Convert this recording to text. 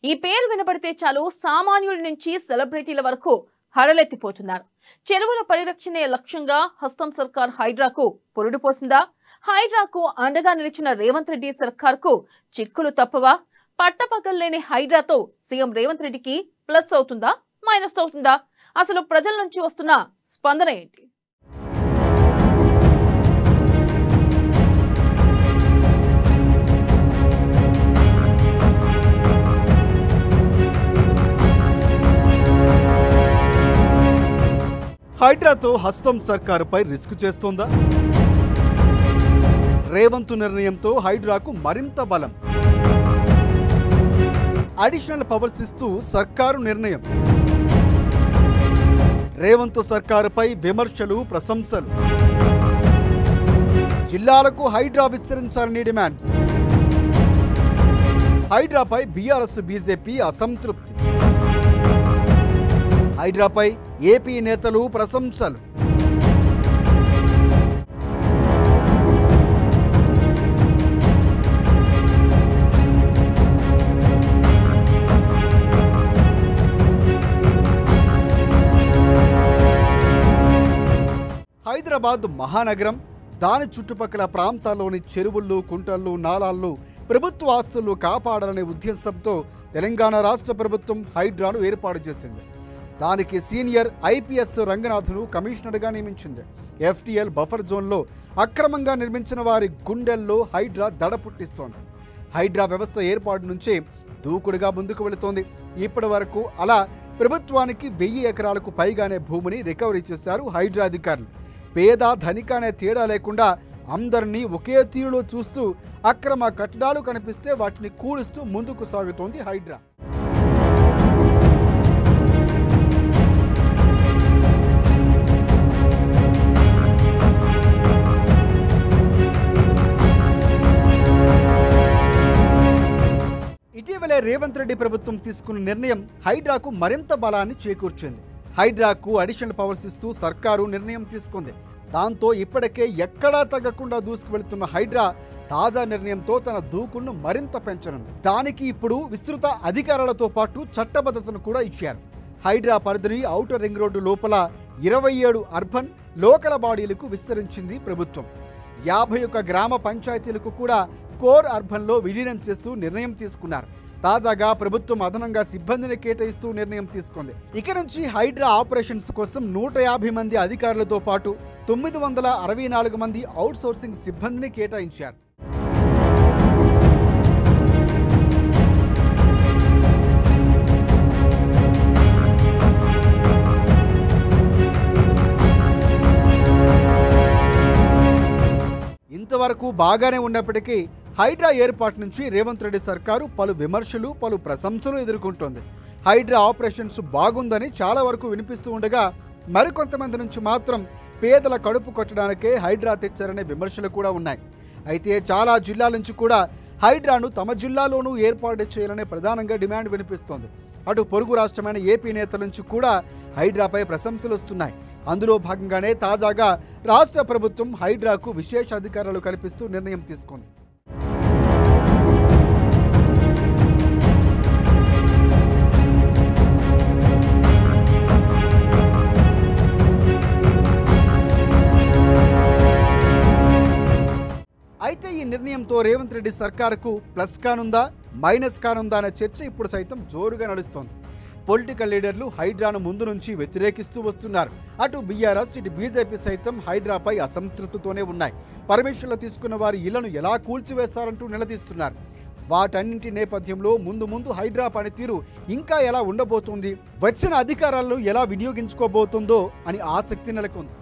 ఈ పేరు వినబడితే చాలు సామాన్యుల నుంచి సెలబ్రిటీల వరకు హడలెత్తిపోతున్నారు. చెరువుల పరిరక్షణే లక్ష్యంగా హస్తం సర్కార్ హైడ్రాకు పొరుడు పోసిందా? హైడ్రాకు అండగా నిలిచిన రేవంత్ రెడ్డి సర్కార్కు చిక్కులు తప్పవా? పట్టపగల్లేని హైడ్రాతో సీఎం రేవంత్ రెడ్డికి ప్లస్ అవుతుందా, మైనస్ అవుతుందా? అసలు ప్రజల నుంచి వస్తున్న స్పందన ఏంటి? హైడ్రాతో హస్తం సర్కారుపై రిస్క్ చేస్తోందా? రేవంత్ నిర్ణయంతో హైడ్రాకు మరింత బలం. అడిషనల్ పవర్స్ ఇస్తూ సర్కారు నిర్ణయం. రేవంత్ సర్కారుపై విమర్శలు, ప్రశంసలు. జిల్లాలకు హైడ్రా విస్తరించాలని డిమాండ్స్. హైడ్రాపై బీఆర్ఎస్, బీజేపీ అసంతృప్తి. హైడ్రాపై ఏపీ నేతలు ప్రశంసలు. హైదరాబాద్ మహానగరం, దాని చుట్టుపక్కల ప్రాంతాల్లోని చెరువులు, కుంటలు, నాలాలు, ప్రభుత్వ ఆస్తులు కాపాడాలనే ఉద్దేశంతో తెలంగాణ రాష్ట్ర ప్రభుత్వం హైడ్రాను ఏర్పాటు చేసింది. దానికి సీనియర్ ఐపీఎస్ రంగనాథ్ను కమిషనర్గా నియమించింది. ఎఫ్టీఎల్ బఫర్ జోన్లో అక్రమంగా నిర్మించిన వారి గుండెల్లో హైడ్రా దడ పుట్టిస్తోంది. హైడ్రా వ్యవస్థ ఏర్పాటు నుంచే దూకుడుగా ముందుకు వెళుతోంది. ఇప్పటి వరకు అలా ప్రభుత్వానికి 1000 ఎకరాలకు పైగానే భూమిని రికవరీ చేశారు హైడ్రా అధికారులు. పేద ధనిక అనే తేడా లేకుండా అందరినీ ఒకే తీరులో చూస్తూ అక్రమ కట్టడాలు కనిపిస్తే వాటిని కూలుస్తూ ముందుకు సాగుతోంది హైడ్రా. ఇటీవలే రేవంత్ రెడ్డి ప్రభుత్వం తీసుకున్న నిర్ణయం హైడ్రాకు మరింత బలాన్ని చేకూర్చింది. హైడ్రాకు అడిషనల్ పవర్స్ ఇస్తూ సర్కారు నిర్ణయం తీసుకుంది. దాంతో ఇప్పటికే ఎక్కడా తగ్గకుండా దూసుకువెళ్తున్న హైడ్రా తాజా నిర్ణయంతో తన దూకుడును మరింత పెంచనుంది. దానికి ఇప్పుడు విస్తృత అధికారాలతో పాటు చట్టబద్ధతను కూడా ఇచ్చారు. హైడ్రా పరిధిని ఔటర్ రింగ్ రోడ్డు లోపల 27 అర్బన్, లోకల్ బాడీలకు విస్తరించింది ప్రభుత్వం. 51 గ్రామ పంచాయతీలకు కూడా కోర్ అర్బన్లో విలీనం చేస్తూ నిర్ణయం తీసుకున్నారు. తాజాగా ప్రభుత్వం అదనంగా సిబ్బందిని కేటాయిస్తూ నిర్ణయం తీసుకుంది. ఇక నుంచి హైడ్రా ఆపరేషన్స్ కోసం 150 మంది అధికారులతో పాటు 964 మంది అవుట్సోర్సింగ్ సిబ్బందిని కేటాయించారు. ఇంతవరకు బాగానే ఉన్నప్పటికీ హైడ్రా ఏర్పాటు నుంచి రేవంత్ రెడ్డి సర్కారు పలు విమర్శలు, పలు ప్రశంసలు ఎదుర్కొంటోంది. హైడ్రా ఆపరేషన్స్ బాగుందని చాలా వరకు వినిపిస్తూ ఉండగా, మరికొంతమంది నుంచి మాత్రం పేదల కడుపు కొట్టడానికే హైడ్రా తెచ్చారనే విమర్శలు కూడా ఉన్నాయి. అయితే చాలా జిల్లాల నుంచి కూడా హైడ్రాను తమ జిల్లాలోనూ ఏర్పాటు చేయాలనే ప్రధానంగా డిమాండ్ వినిపిస్తోంది. అటు పొరుగు రాష్ట్రమైన ఏపీ నేతల నుంచి కూడా హైడ్రాపై ప్రశంసలు వస్తున్నాయి. అందులో భాగంగానే తాజాగా రాష్ట్ర ప్రభుత్వం హైడ్రాకు విశేష అధికారాలు కల్పిస్తూ నిర్ణయం తీసుకుంది. అయితే ఈ నిర్ణయంతో రేవంత్ రెడ్డి సర్కారుకు ప్లస్ కానుందా, మైనస్ కానుందా అనే చర్చ ఇప్పుడు సైతం జోరుగా నడుస్తోంది. పొలిటికల్ లీడర్లు హైడ్రాను ముందు నుంచి వ్యతిరేకిస్తూ వస్తున్నారు. అటు బీఆర్ఎస్, ఇటు బీజేపీ సైతం హైడ్రాపై అసంతృప్తితోనే ఉన్నాయి. పర్మిషన్లు తీసుకున్న వారి ఇళ్లను ఎలా కూల్చివేస్తారంటూ నిలదీస్తున్నారు. వాటన్నింటి నేపథ్యంలో ముందు హైడ్రా పనితీరు ఇంకా ఎలా ఉండబోతుంది, వచ్చిన అధికారాలను ఎలా వినియోగించుకోబోతుందో అని ఆసక్తి నెలకొంది.